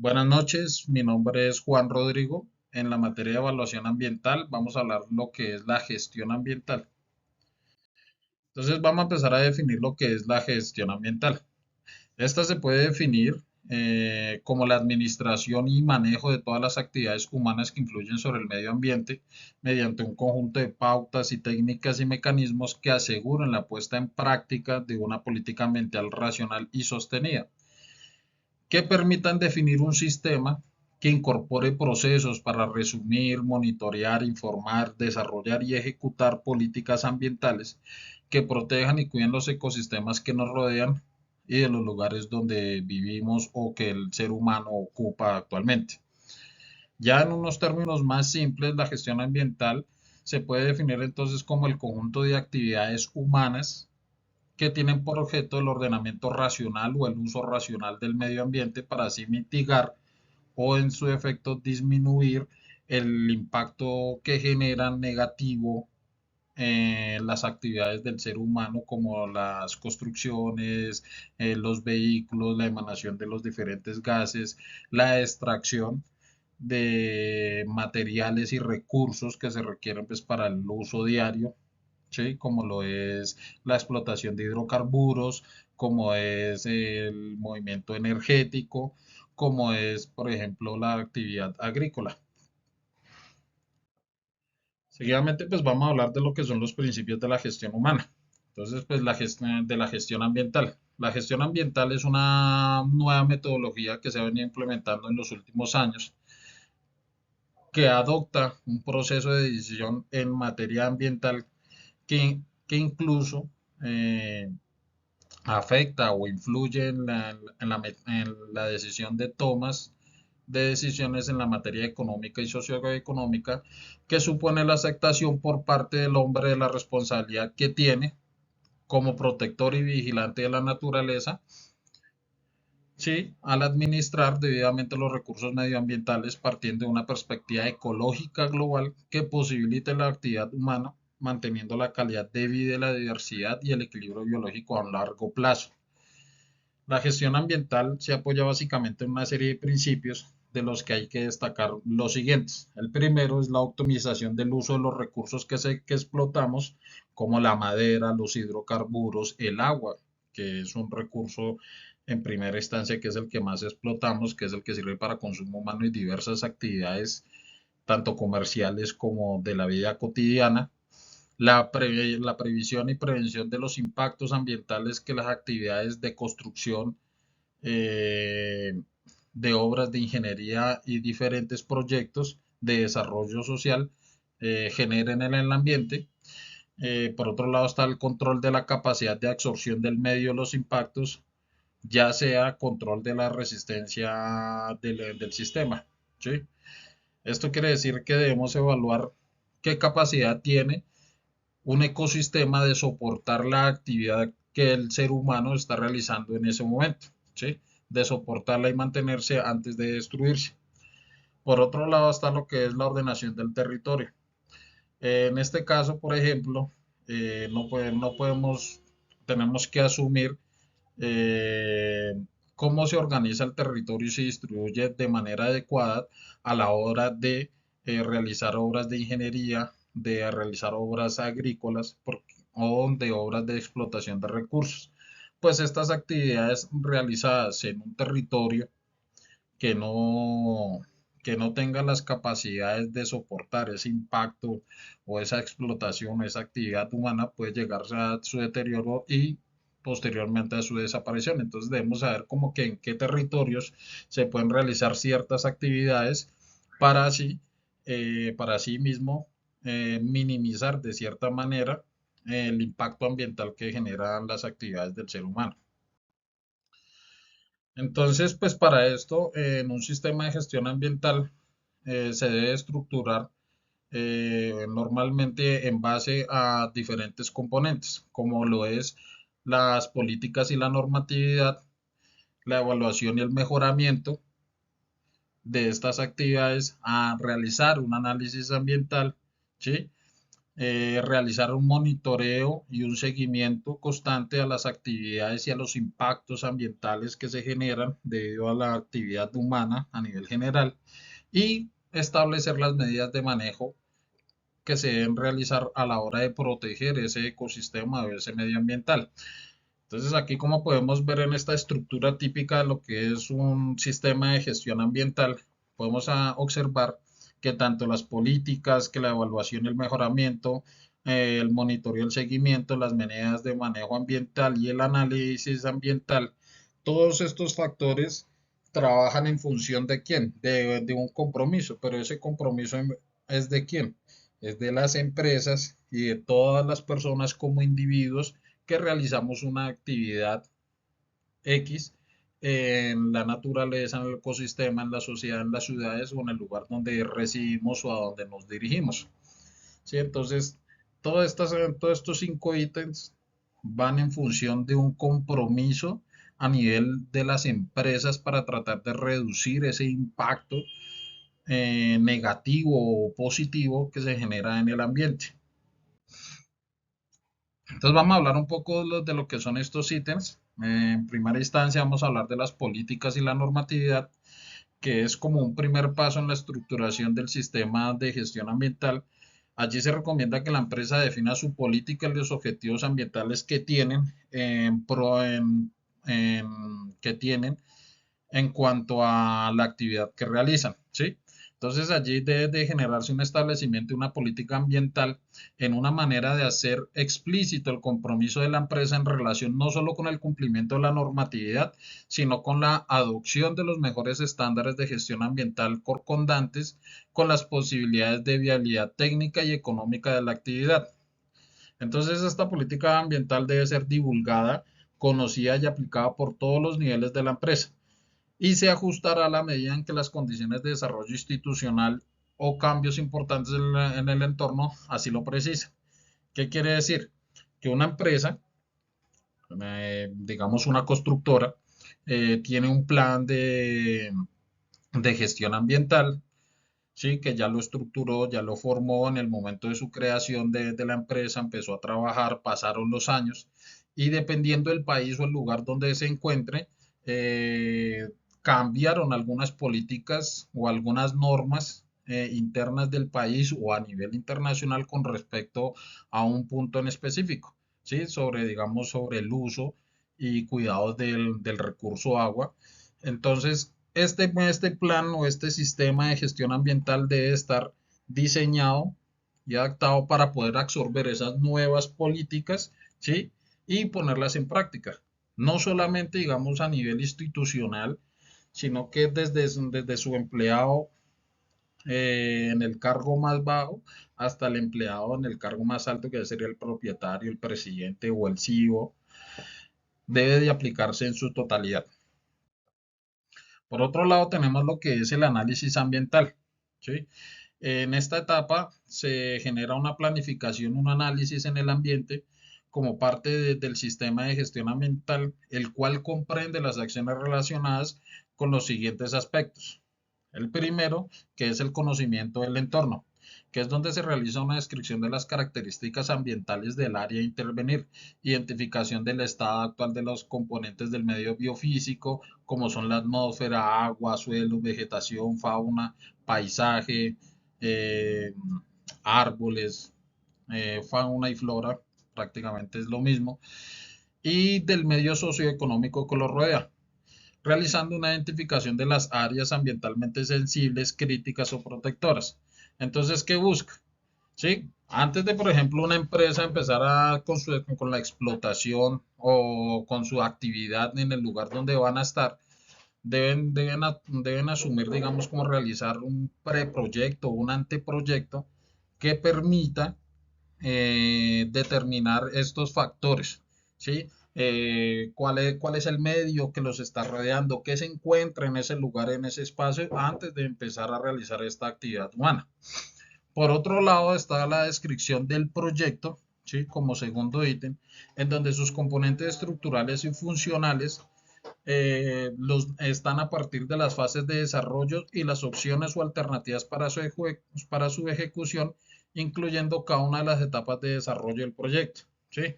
Buenas noches, mi nombre es Juan Rodrigo. En la materia de evaluación ambiental vamos a hablar lo que es la gestión ambiental. Entonces vamos a empezar a definir lo que es la gestión ambiental. Esta se puede definir como la administración y manejo de todas las actividades humanas que influyen sobre el medio ambiente mediante un conjunto de pautas y técnicas y mecanismos que aseguren la puesta en práctica de una política ambiental racional y sostenida, que permitan definir un sistema que incorpore procesos para resumir, monitorear, informar, desarrollar y ejecutar políticas ambientales que protejan y cuiden los ecosistemas que nos rodean y de los lugares donde vivimos o que el ser humano ocupa actualmente. Ya en unos términos más simples, la gestión ambiental se puede definir entonces como el conjunto de actividades humanas que tienen por objeto el ordenamiento racional o el uso racional del medio ambiente para así mitigar o en su efecto disminuir el impacto que generan negativo las actividades del ser humano como las construcciones, los vehículos, la emanación de los diferentes gases, la extracción de materiales y recursos que se requieren pues, para el uso diario, ¿sí? Como lo es la explotación de hidrocarburos, como es el movimiento energético, como es, por ejemplo, la actividad agrícola. Seguidamente, pues vamos a hablar de lo que son los principios de la gestión humana. Entonces, pues la gestión de la gestión ambiental. La gestión ambiental es una nueva metodología que se ha venido implementando en los últimos años, que adopta un proceso de decisión en materia ambiental que incluso eh, afecta o influye en la decisión de tomas de decisiones en la materia económica y socioeconómica, que supone la aceptación por parte del hombre de la responsabilidad que tiene como protector y vigilante de la naturaleza, sí, al administrar debidamente los recursos medioambientales partiendo de una perspectiva ecológica global que posibilite la actividad humana, manteniendo la calidad de vida y la diversidad y el equilibrio biológico a largo plazo. La gestión ambiental se apoya básicamente en una serie de principios de los que hay que destacar los siguientes. El primero es la optimización del uso de los recursos que explotamos, como la madera, los hidrocarburos, el agua, que es un recurso en primera instancia que es el que más explotamos, que es el que sirve para consumo humano y diversas actividades, tanto comerciales como de la vida cotidiana. La previsión y prevención de los impactos ambientales que las actividades de construcción, eh, de obras de ingeniería y diferentes proyectos de desarrollo social generen en el ambiente. Por otro lado está el control de la capacidad de absorción del medio de los impactos, ya sea control de la resistencia del sistema, ¿sí? Esto quiere decir que debemos evaluar qué capacidad tiene un ecosistema de soportar la actividad que el ser humano está realizando en ese momento, ¿sí? De soportarla y mantenerse antes de destruirse. Por otro lado está lo que es la ordenación del territorio. En este caso, por ejemplo, no podemos, tenemos que asumir eh, cómo se organiza el territorio y se distribuye de manera adecuada a la hora de realizar obras de ingeniería, de realizar obras agrícolas o de obras de explotación de recursos. Pues estas actividades realizadas en un territorio que no, que no tenga las capacidades de soportar ese impacto o esa explotación, esa actividad humana, puede llegar a su deterioro y posteriormente a su desaparición. Entonces debemos saber como que en qué territorios se pueden realizar ciertas actividades para así, para así mismo minimizar de cierta manera el impacto ambiental que generan las actividades del ser humano. Entonces, pues para esto, en un sistema de gestión ambiental se debe estructurar normalmente en base a diferentes componentes, como lo es las políticas y la normatividad, la evaluación y el mejoramiento de estas actividades, a realizar un análisis ambiental, ¿sí? realizar un monitoreo y un seguimiento constante a las actividades y a los impactos ambientales que se generan debido a la actividad humana a nivel general y establecer las medidas de manejo que se deben realizar a la hora de proteger ese ecosistema o ese medio ambiental. Entonces aquí como podemos ver en esta estructura típica de lo que es un sistema de gestión ambiental, podemos observar que tanto las políticas, que la evaluación y el mejoramiento, el monitoreo y el seguimiento, las medidas de manejo ambiental y el análisis ambiental, todos estos factores trabajan en función de quién, de un compromiso, pero ese compromiso es de quién, es de las empresas y de todas las personas como individuos que realizamos una actividad X en la naturaleza, en el ecosistema, en la sociedad, en las ciudades o en el lugar donde residimos o a donde nos dirigimos. ¿Sí? Entonces, todos estos 5 ítems van en función de un compromiso a nivel de las empresas para tratar de reducir ese impacto negativo o positivo que se genera en el ambiente. Entonces vamos a hablar un poco de lo que son estos ítems. En primera instancia vamos a hablar de las políticas y la normatividad, que es como un primer paso en la estructuración del sistema de gestión ambiental. Allí se recomienda que la empresa defina su política y los objetivos ambientales que tienen que tienen en cuanto a la actividad que realizan, ¿sí? Entonces allí debe de generarse un establecimiento y una política ambiental en una manera de hacer explícito el compromiso de la empresa en relación no solo con el cumplimiento de la normatividad, sino con la adopción de los mejores estándares de gestión ambiental concordantes con las posibilidades de viabilidad técnica y económica de la actividad. Entonces esta política ambiental debe ser divulgada, conocida y aplicada por todos los niveles de la empresa y se ajustará a la medida en que las condiciones de desarrollo institucional o cambios importantes en el entorno así lo precisan. ¿Qué quiere decir? Que una empresa, digamos una constructora, tiene un plan de gestión ambiental, ¿sí? Que ya lo estructuró, ya lo formó en el momento de su creación de la empresa, empezó a trabajar, pasaron los años y dependiendo del país o el lugar donde se encuentre, cambiaron algunas políticas o algunas normas internas del país o a nivel internacional con respecto a un punto en específico, ¿sí? Sobre, digamos, sobre el uso y cuidado del recurso agua. Entonces, este plan o este sistema de gestión ambiental debe estar diseñado y adaptado para poder absorber esas nuevas políticas, ¿sí? Y ponerlas en práctica. No solamente, digamos, a nivel institucional, sino que desde su empleado en el cargo más bajo hasta el empleado en el cargo más alto, que sería el propietario, el presidente o el CEO, debe de aplicarse en su totalidad. Por otro lado, tenemos lo que es el análisis ambiental, ¿sí? En esta etapa se genera una planificación, un análisis en el ambiente como parte del sistema de gestión ambiental, el cual comprende las acciones relacionadas con los siguientes aspectos. El primero, que es el conocimiento del entorno, que es donde se realiza una descripción de las características ambientales del área a intervenir, identificación del estado actual de los componentes del medio biofísico, como son la atmósfera, agua, suelo, vegetación, fauna, paisaje, eh, árboles, fauna y flora, prácticamente es lo mismo, y del medio socioeconómico que lo rodea, realizando una identificación de las áreas ambientalmente sensibles, críticas o protectoras. Entonces, ¿qué busca? ¿Sí? Antes de, por ejemplo, una empresa empezar con la explotación o con su actividad en el lugar donde van a estar, deben asumir, digamos, como realizar un preproyecto o un anteproyecto que permita determinar estos factores, ¿sí? Cuál es el medio que los está rodeando, qué se encuentra en ese lugar, en ese espacio, antes de empezar a realizar esta actividad humana. Por otro lado está la descripción del proyecto, ¿sí? Como segundo ítem, en donde sus componentes estructurales y funcionales están a partir de las fases de desarrollo y las opciones o alternativas para su ejecución incluyendo cada una de las etapas de desarrollo del proyecto, ¿sí?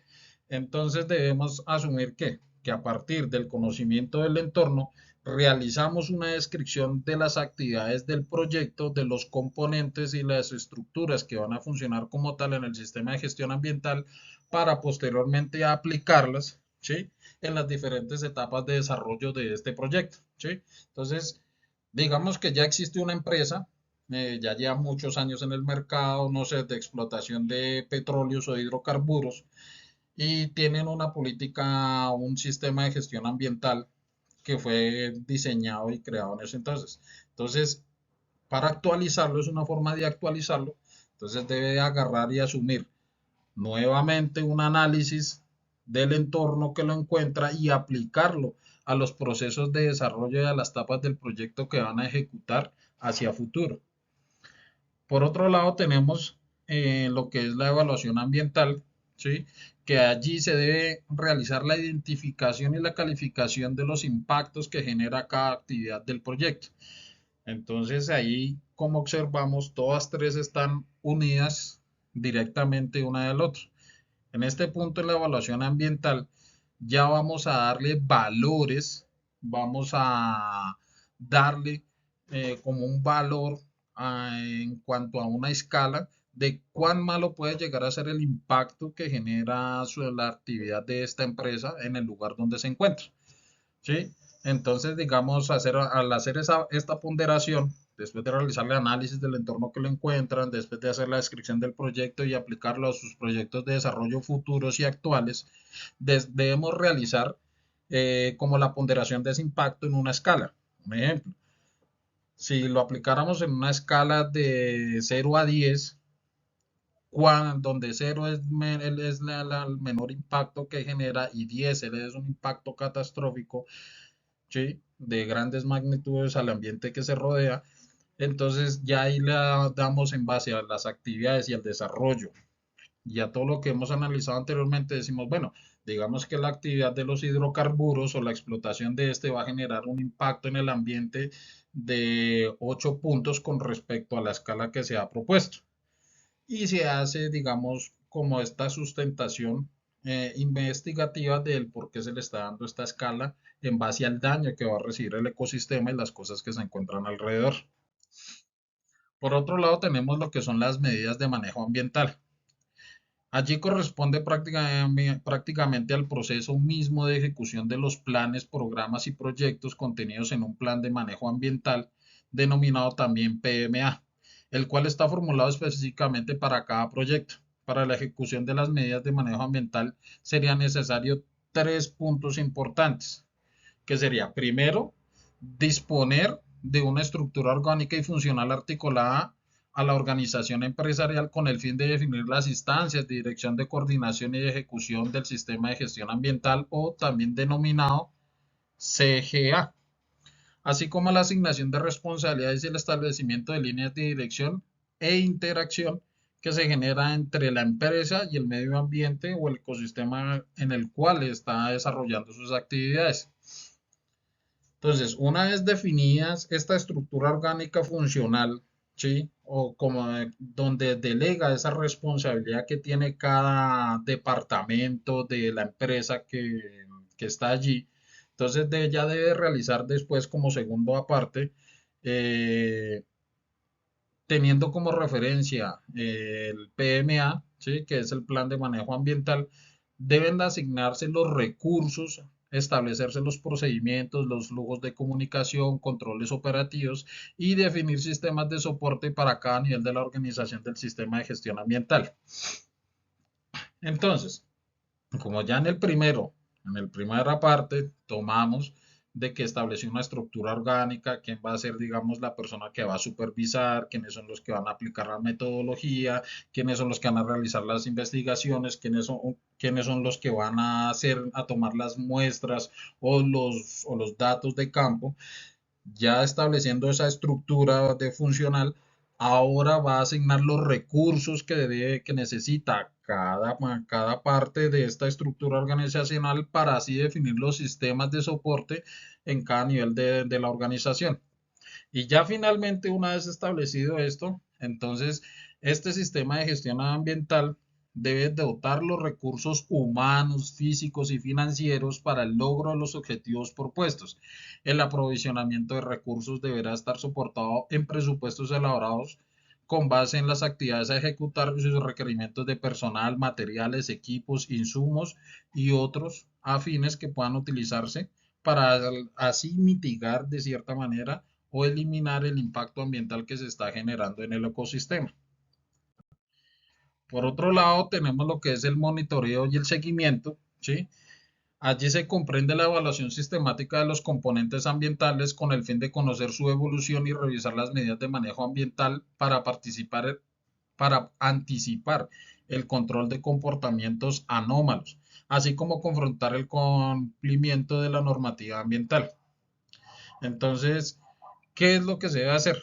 Entonces debemos asumir que a partir del conocimiento del entorno, realizamos una descripción de las actividades del proyecto, de los componentes y las estructuras que van a funcionar como tal en el sistema de gestión ambiental para posteriormente aplicarlas, ¿sí? En las diferentes etapas de desarrollo de este proyecto, ¿sí? Entonces, digamos que ya existe una empresa, ya lleva muchos años en el mercado, no sé, de explotación de petróleos o hidrocarburos, y tienen una política, un sistema de gestión ambiental que fue diseñado y creado en ese entonces. Entonces, para actualizarlo, es una forma de actualizarlo, entonces debe agarrar y asumir nuevamente un análisis del entorno que lo encuentra y aplicarlo a los procesos de desarrollo y a las etapas del proyecto que van a ejecutar hacia futuro. Por otro lado, tenemos lo que es la evaluación ambiental, ¿sí? Que allí se debe realizar la identificación y la calificación de los impactos que genera cada actividad del proyecto. Entonces ahí, como observamos, todas tres están unidas directamente una del otro. En este punto, en la evaluación ambiental, ya vamos a darle valores, vamos a darle como un valor en cuanto a una escala de cuán malo puede llegar a ser el impacto que genera la actividad de esta empresa en el lugar donde se encuentra. ¿Sí? Entonces, digamos, al hacer esta ponderación, después de realizar el análisis del entorno que lo encuentran, después de hacer la descripción del proyecto y aplicarlo a sus proyectos de desarrollo futuros y actuales, debemos realizar como la ponderación de ese impacto en una escala. Un ejemplo, si lo aplicáramos en una escala de 0 a 10, donde 0 es el menor impacto que genera y 10 es un impacto catastrófico, ¿sí? De grandes magnitudes al ambiente que se rodea. Entonces ya ahí le damos en base a las actividades y al desarrollo y a todo lo que hemos analizado anteriormente, decimos, bueno, digamos que la actividad de los hidrocarburos o la explotación de este va a generar un impacto en el ambiente de 8 puntos con respecto a la escala que se ha propuesto. Y se hace, digamos, como esta sustentación investigativa del por qué se le está dando esta escala en base al daño que va a recibir el ecosistema y las cosas que se encuentran alrededor. Por otro lado, tenemos lo que son las medidas de manejo ambiental. Allí corresponde prácticamente al proceso mismo de ejecución de los planes, programas y proyectos contenidos en un plan de manejo ambiental, denominado también PMA, el cual está formulado específicamente para cada proyecto. Para la ejecución de las medidas de manejo ambiental sería necesario tres puntos importantes, que sería, primero, disponer de una estructura orgánica y funcional articulada a la organización empresarial con el fin de definir las instancias de dirección de coordinación y de ejecución del sistema de gestión ambiental o también denominado CGA, así como la asignación de responsabilidades y el establecimiento de líneas de dirección e interacción que se genera entre la empresa y el medio ambiente o el ecosistema en el cual está desarrollando sus actividades. Entonces, una vez definidas esta estructura orgánica funcional, ¿sí? O como donde delega esa responsabilidad que tiene cada departamento de la empresa que está allí, entonces ya debe realizar después como segundo aparte, eh, teniendo como referencia el PMA, ¿sí? Que es el Plan de Manejo Ambiental, deben asignarse los recursos, establecerse los procedimientos, los flujos de comunicación, controles operativos y definir sistemas de soporte para cada nivel de la organización del sistema de gestión ambiental. Entonces, como ya en el primera parte, tomamos de que estableció una estructura orgánica, quién va a ser, digamos, la persona que va a supervisar, quiénes son los que van a aplicar la metodología, quiénes son los que van a realizar las investigaciones, quiénes son los que van a hacer, a tomar las muestras o los datos de campo. Ya estableciendo esa estructura de funcional, ahora va a asignar los recursos que necesita cada parte de esta estructura organizacional para así definir los sistemas de soporte en cada nivel de la organización. Y ya finalmente, una vez establecido esto, Entonces, este sistema de gestión ambiental debe dotar los recursos humanos, físicos y financieros para el logro de los objetivos propuestos. El aprovisionamiento de recursos deberá estar soportado en presupuestos elaborados con base en las actividades a ejecutar y sus requerimientos de personal, materiales, equipos, insumos y otros afines que puedan utilizarse para así mitigar de cierta manera o eliminar el impacto ambiental que se está generando en el ecosistema. Por otro lado, tenemos lo que es el monitoreo y el seguimiento, ¿sí? Allí se comprende la evaluación sistemática de los componentes ambientales con el fin de conocer su evolución y revisar las medidas de manejo ambiental para anticipar el control de comportamientos anómalos, así como confrontar el cumplimiento de la normativa ambiental. Entonces, ¿qué es lo que se debe hacer?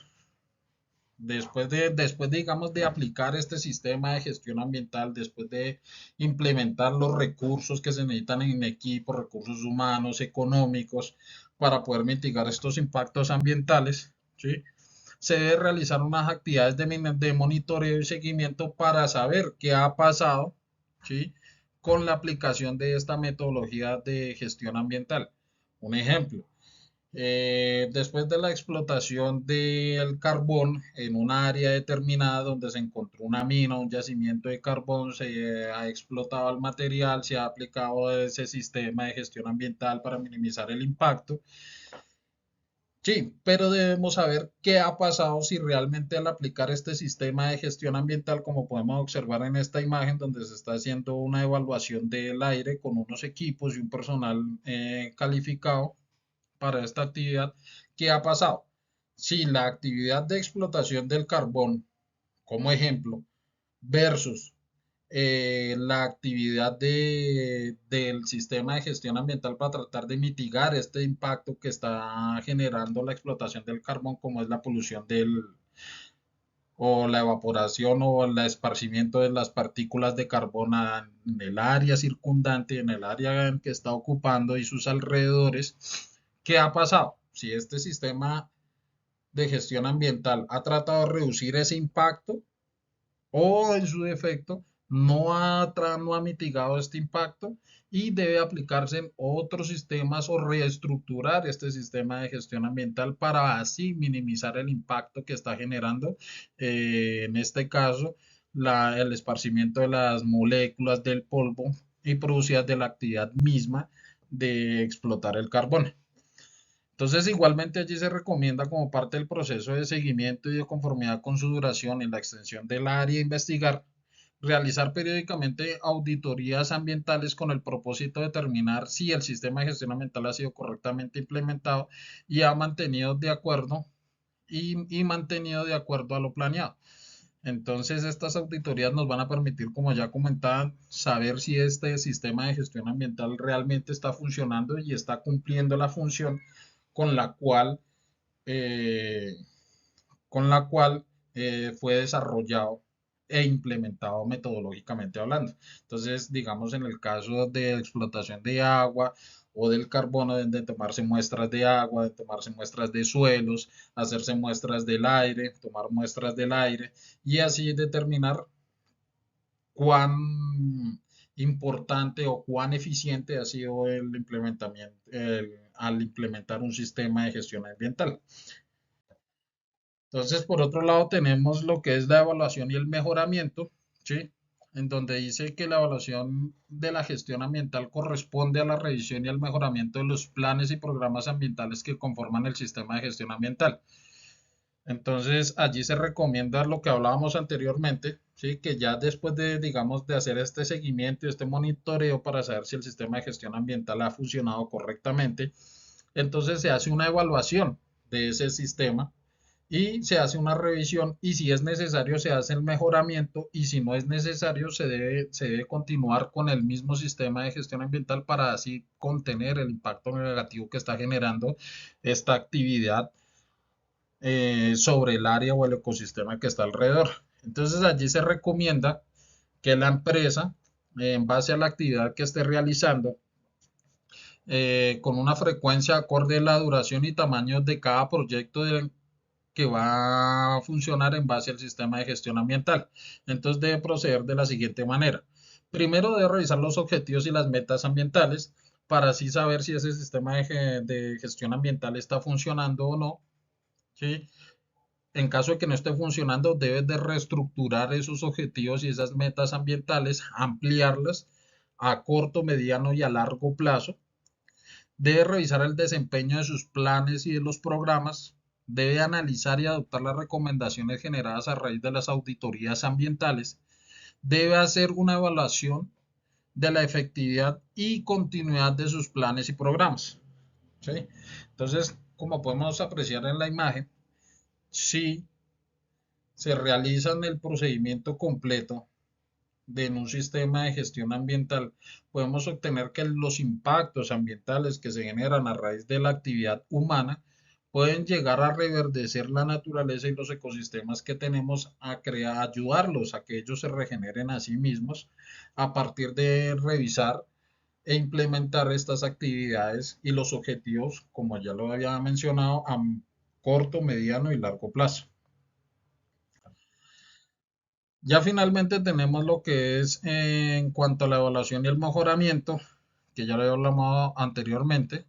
Digamos, de aplicar este sistema de gestión ambiental, después de implementar los recursos que se necesitan en equipo, recursos humanos, económicos, para poder mitigar estos impactos ambientales, ¿sí? Se debe realizar unas actividades de monitoreo y seguimiento para saber qué ha pasado, ¿sí? Con la aplicación de esta metodología de gestión ambiental. Un ejemplo, después de la explotación del carbón en un área determinada donde se encontró una mina, un yacimiento de carbón, se ha explotado el material, se ha aplicado ese sistema de gestión ambiental para minimizar el impacto. Sí, pero debemos saber qué ha pasado si realmente al aplicar este sistema de gestión ambiental, como podemos observar en esta imagen, donde se está haciendo una evaluación del aire con unos equipos y un personal calificado para esta actividad, ¿qué ha pasado? Si la actividad de explotación del carbón, como ejemplo, versus la actividad del sistema de gestión ambiental para tratar de mitigar este impacto que está generando la explotación del carbón, como es la polución o la evaporación o el esparcimiento de las partículas de carbono en el área circundante, en el área en que está ocupando y sus alrededores. ¿Qué ha pasado? Si este sistema de gestión ambiental ha tratado de reducir ese impacto o en su defecto no ha mitigado este impacto y debe aplicarse en otros sistemas o reestructurar este sistema de gestión ambiental para así minimizar el impacto que está generando, en este caso, el esparcimiento de las moléculas del polvo y producidas de la actividad misma de explotar el carbón. Entonces, igualmente allí se recomienda como parte del proceso de seguimiento y de conformidad con su duración y la extensión del área a investigar, realizar periódicamente auditorías ambientales con el propósito de determinar si el sistema de gestión ambiental ha sido correctamente implementado y ha mantenido de acuerdo y mantenido de acuerdo a lo planeado. Entonces, estas auditorías nos van a permitir, como ya comentaba, saber si este sistema de gestión ambiental realmente está funcionando y está cumpliendo la función con la cual, eh, con la cual fue desarrollado e implementado metodológicamente hablando. Entonces, digamos, en el caso de explotación de agua o del carbono, de tomarse muestras de agua, de tomarse muestras de suelos, hacerse muestras del aire, tomar muestras del aire y así determinar cuán importante o cuán eficiente ha sido el implementamiento al implementar un sistema de gestión ambiental. Entonces, por otro lado, tenemos lo que es la evaluación y el mejoramiento, ¿sí? En donde dice que la evaluación de la gestión ambiental corresponde a la revisión y al mejoramiento de los planes y programas ambientales que conforman el sistema de gestión ambiental. Entonces, allí se recomienda lo que hablábamos anteriormente, ¿sí? Que ya después de, digamos, de hacer este seguimiento y este monitoreo para saber si el sistema de gestión ambiental ha funcionado correctamente, entonces se hace una evaluación de ese sistema y se hace una revisión y si es necesario se hace el mejoramiento y si no es necesario se debe continuar con el mismo sistema de gestión ambiental para así contener el impacto negativo que está generando esta actividad sobre el área o el ecosistema que está alrededor. Entonces allí se recomienda que la empresa, en base a la actividad que esté realizando, con una frecuencia acorde a la duración y tamaño de cada proyecto que va a funcionar en base al sistema de gestión ambiental. Entonces debe proceder de la siguiente manera. Primero debe revisar los objetivos y las metas ambientales para así saber si ese sistema de gestión ambiental está funcionando o no. ¿Sí? En caso de que no esté funcionando, debes de reestructurar esos objetivos y esas metas ambientales, ampliarlas a corto, mediano y a largo plazo. Debe revisar el desempeño de sus planes y de los programas. Debe analizar y adoptar las recomendaciones generadas a raíz de las auditorías ambientales. Debe hacer una evaluación de la efectividad y continuidad de sus planes y programas. ¿Sí? Entonces, como podemos apreciar en la imagen, si se realiza el procedimiento completo de un sistema de gestión ambiental, podemos obtener que los impactos ambientales que se generan a raíz de la actividad humana pueden llegar a reverdecer la naturaleza y los ecosistemas que tenemos, a crear, ayudarlos a que ellos se regeneren a sí mismos a partir de revisar e implementar estas actividades y los objetivos, como ya lo había mencionado, a corto, mediano y largo plazo. Ya finalmente tenemos lo que es en cuanto a la evaluación y el mejoramiento, que ya lo he hablado anteriormente.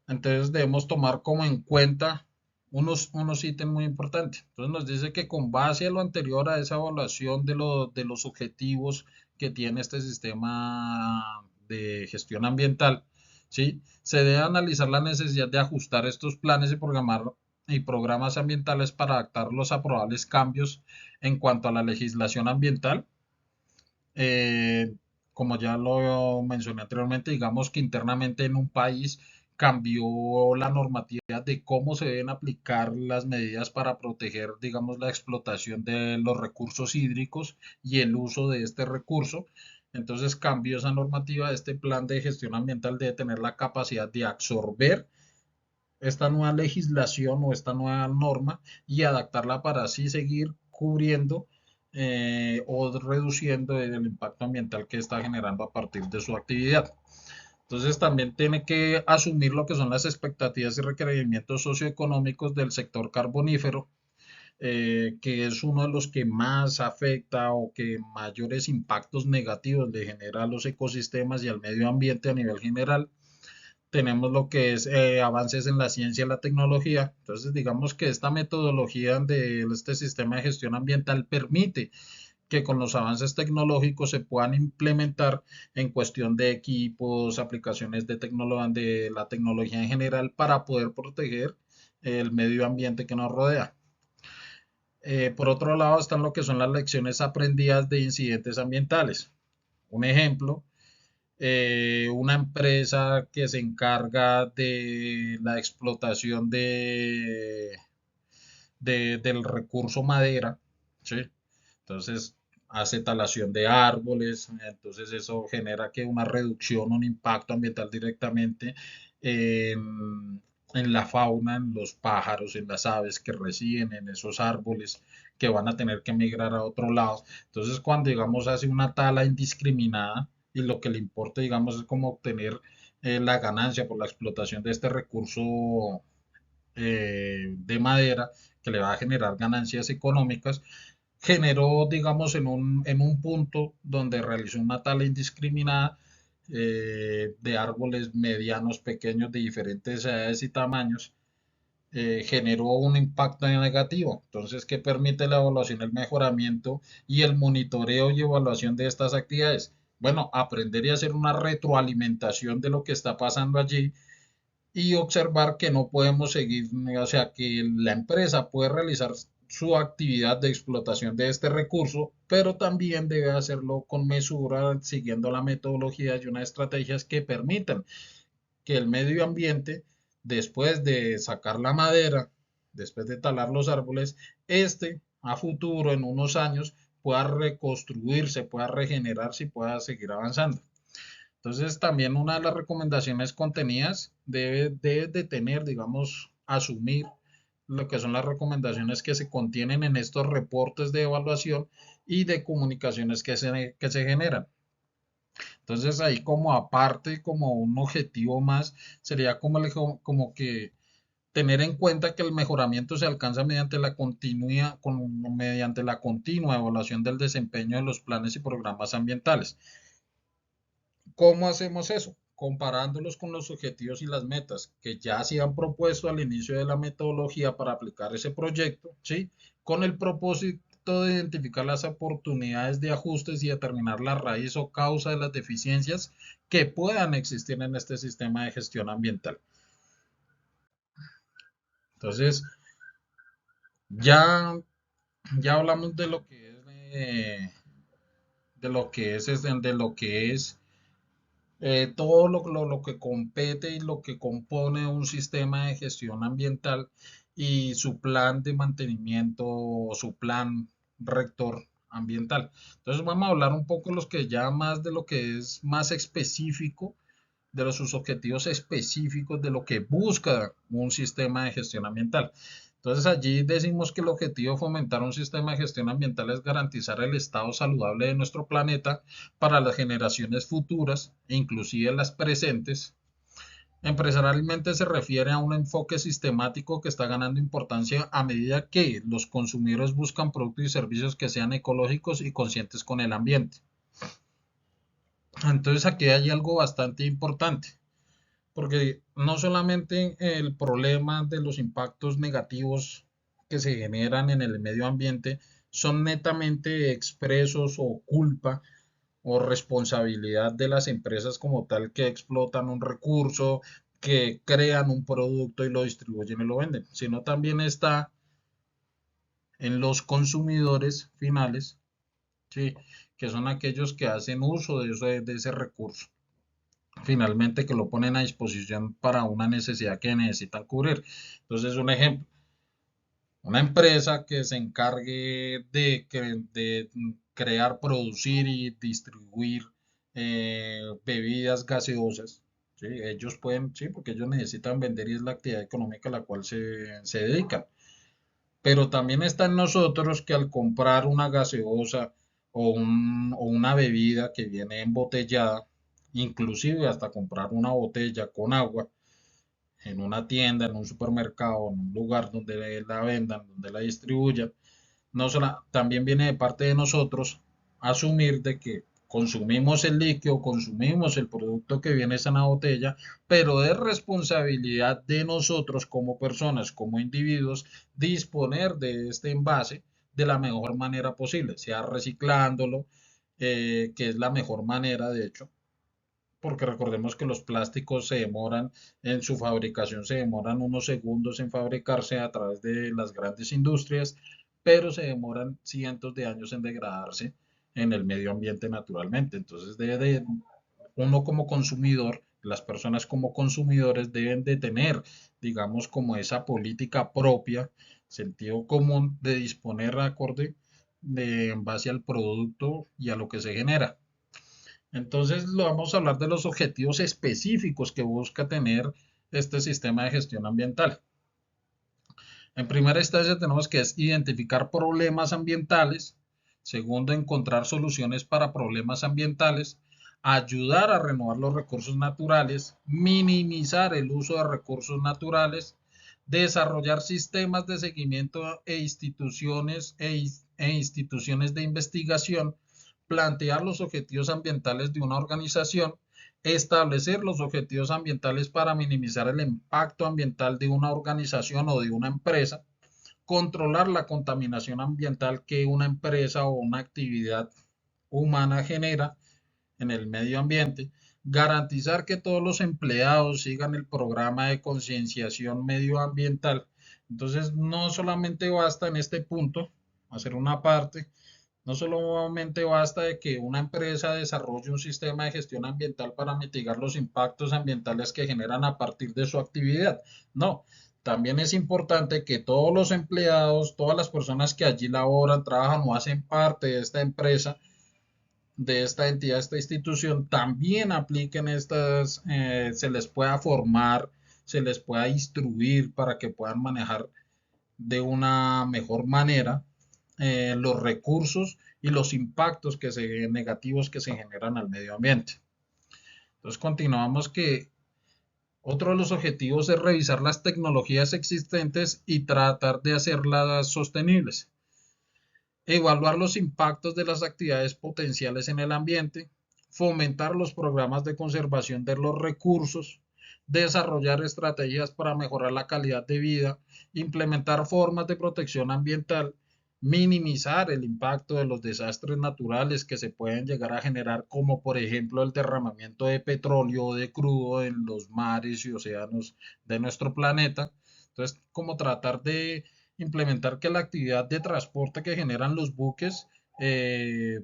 Entonces debemos tomar como en cuenta unos ítems muy importantes. Entonces nos dice que con base a lo anterior a esa evaluación de los objetivos que tiene este sistema de gestión ambiental, ¿sí? Se debe analizar la necesidad de ajustar estos planes y programas ambientales para adaptar los probables cambios en cuanto a la legislación ambiental. Eh, Como ya lo mencioné anteriormente, digamos que internamente en un país cambió la normativa de cómo se deben aplicar las medidas para proteger, digamos, la explotación de los recursos hídricos y el uso de este recurso. Entonces cambió esa normativa. Este plan de gestión ambiental debe tener la capacidad de absorber esta nueva legislación o esta nueva norma y adaptarla para así seguir cubriendo o reduciendo el impacto ambiental que está generando a partir de su actividad. Entonces también tiene que asumir lo que son las expectativas y requerimientos socioeconómicos del sector carbonífero, que es uno de los que más afecta o que mayores impactos negativos le genera a los ecosistemas y al medio ambiente a nivel general. Tenemos lo que es avances en la ciencia y la tecnología. Entonces, digamos que esta metodología de este sistema de gestión ambiental permite que con los avances tecnológicos se puedan implementar en cuestión de equipos, aplicaciones de la tecnología en general para poder proteger el medio ambiente que nos rodea. Por otro lado están lo que son las lecciones aprendidas de incidentes ambientales. Un ejemplo, una empresa que se encarga de la explotación del recurso madera, ¿sí? Entonces hace talación de árboles, entonces eso genera que una reducción, un impacto ambiental directamente en la fauna, en los pájaros, en las aves que residen en esos árboles que van a tener que migrar a otro lado. Entonces cuando digamos hace una tala indiscriminada y lo que le importa digamos es como obtener la ganancia por la explotación de este recurso de madera que le va a generar ganancias económicas, generó, digamos, en un punto donde realizó una tala indiscriminada de árboles medianos, pequeños, de diferentes edades y tamaños, generó un impacto negativo. Entonces, ¿qué permite la evaluación, el mejoramiento y el monitoreo y evaluación de estas actividades? Bueno, aprender y hacer una retroalimentación de lo que está pasando allí y observar que no podemos seguir, o sea, que la empresa puede realizar su actividad de explotación de este recurso, pero también debe hacerlo con mesura, siguiendo la metodología y unas estrategias que permitan que el medio ambiente, después de sacar la madera, después de talar los árboles, este a futuro, en unos años, pueda reconstruirse, pueda regenerarse y pueda seguir avanzando. Entonces, también una de las recomendaciones contenidas debe de tener, digamos, asumir lo que son las recomendaciones que se contienen en estos reportes de evaluación y de comunicaciones que se generan. Entonces, ahí como aparte, como un objetivo más, sería como, como que tener en cuenta que el mejoramiento se alcanza mediante la continua evaluación del desempeño de los planes y programas ambientales. ¿Cómo hacemos eso? Comparándolos con los objetivos y las metas que ya se han propuesto al inicio de la metodología para aplicar ese proyecto, ¿sí? Con el propósito de identificar las oportunidades de ajustes y determinar la raíz o causa de las deficiencias que puedan existir en este sistema de gestión ambiental. Entonces, ya, ya hablamos de lo que es, de lo que es todo lo que compete y lo que compone un sistema de gestión ambiental y su plan de mantenimiento o su plan rector ambiental. Entonces vamos a hablar un poco los que ya más de lo que es más específico, de sus objetivos específicos de lo que busca un sistema de gestión ambiental. Entonces allí decimos que el objetivo de fomentar un sistema de gestión ambiental es garantizar el estado saludable de nuestro planeta para las generaciones futuras e inclusive las presentes. Empresarialmente se refiere a un enfoque sistemático que está ganando importancia a medida que los consumidores buscan productos y servicios que sean ecológicos y conscientes con el ambiente. Entonces aquí hay algo bastante importante, porque no solamente el problema de los impactos negativos que se generan en el medio ambiente son netamente expresos o culpa o responsabilidad de las empresas como tal que explotan un recurso, que crean un producto y lo distribuyen y lo venden, sino también está en los consumidores finales, ¿sí? Que son aquellos que hacen uso de ese recurso finalmente que lo ponen a disposición para una necesidad que necesitan cubrir. Entonces, un ejemplo, una empresa que se encargue de crear, producir y distribuir bebidas gaseosas, ¿sí? Ellos pueden, sí, porque ellos necesitan vender y es la actividad económica a la cual se dedican. Pero también está en nosotros que al comprar una gaseosa o una bebida que viene embotellada, inclusive hasta comprar una botella con agua en una tienda, en un supermercado, en un lugar donde la vendan, donde la distribuyan, no también viene de parte de nosotros asumir de que consumimos el líquido, consumimos el producto que viene en la botella, pero es responsabilidad de nosotros como personas, como individuos, disponer de este envase de la mejor manera posible, sea reciclándolo, que es la mejor manera, de hecho, porque recordemos que los plásticos se demoran en su fabricación, se demoran unos segundos en fabricarse a través de las grandes industrias, pero se demoran cientos de años en degradarse en el medio ambiente naturalmente. Entonces, uno como consumidor, las personas como consumidores deben de tener, digamos, como esa política propia, sentido común de disponer acorde en base al producto y a lo que se genera. Entonces, lo vamos a hablar de los objetivos específicos que busca tener este sistema de gestión ambiental. En primera instancia tenemos que es identificar problemas ambientales. Segundo, encontrar soluciones para problemas ambientales. Ayudar a renovar los recursos naturales. Minimizar el uso de recursos naturales. Desarrollar sistemas de seguimiento e instituciones de investigación, plantear los objetivos ambientales de una organización, establecer los objetivos ambientales para minimizar el impacto ambiental de una organización o de una empresa, controlar la contaminación ambiental que una empresa o una actividad humana genera en el medio ambiente, garantizar que todos los empleados sigan el programa de concienciación medioambiental. Entonces, no solamente basta en este punto hacer una parte, no solamente basta de que una empresa desarrolle un sistema de gestión ambiental para mitigar los impactos ambientales que generan a partir de su actividad. No, también es importante que todos los empleados, todas las personas que allí laboran, trabajan o hacen parte de esta empresa, de esta entidad, de esta institución, también apliquen estas, se les pueda formar, se les pueda instruir para que puedan manejar de una mejor manera los recursos y los impactos negativos que se generan al medio ambiente. Entonces continuamos que Otro de los objetivos es revisar las tecnologías existentes y tratar de hacerlas sostenibles. Evaluar los impactos de las actividades potenciales en el ambiente, fomentar los programas de conservación de los recursos, desarrollar estrategias para mejorar la calidad de vida, implementar formas de protección ambiental, minimizar el impacto de los desastres naturales que se pueden llegar a generar, como por ejemplo el derramamiento de petróleo o de crudo en los mares y océanos de nuestro planeta. Entonces, como tratar de implementar que la actividad de transporte que generan los buques eh,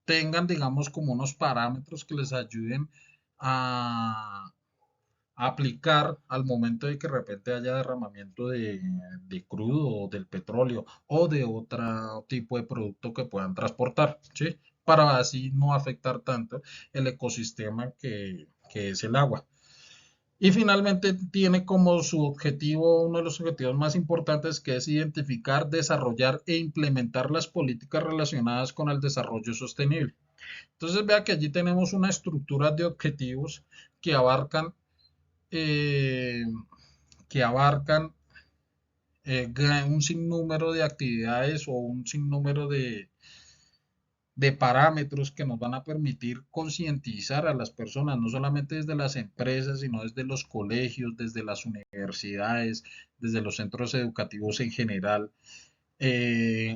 tengan, digamos, como unos parámetros que les ayuden a, a aplicar al momento de que de repente haya derramamiento de crudo o del petróleo o de otro tipo de producto que puedan transportar, ¿sí? Para así no afectar tanto el ecosistema que es el agua. Y finalmente tiene como su objetivo, uno de los objetivos más importantes, que es identificar, desarrollar e implementar las políticas relacionadas con el desarrollo sostenible. Entonces vea que allí tenemos una estructura de objetivos que abarcan, eh, que abarcan un sinnúmero de actividades o un sinnúmero de parámetros que nos van a permitir concientizar a las personas, no solamente desde las empresas, sino desde los colegios, desde las universidades, desde los centros educativos en general,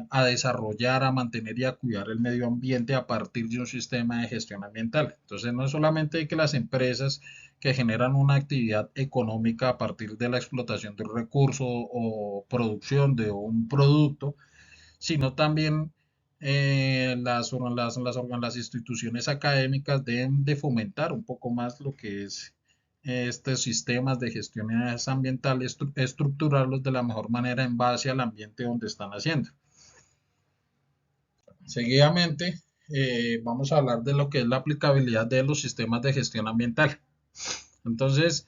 a desarrollar, a mantener y a cuidar el medio ambiente a partir de un sistema de gestión ambiental. Entonces, no es solamente que las empresas que generan una actividad económica a partir de la explotación de un recurso o producción de un producto, sino también las instituciones académicas deben de fomentar un poco más lo que es estos sistemas de gestión ambiental, estructurarlos de la mejor manera en base al ambiente donde están haciendo. Seguidamente, vamos a hablar de lo que es la aplicabilidad de los sistemas de gestión ambiental. Entonces,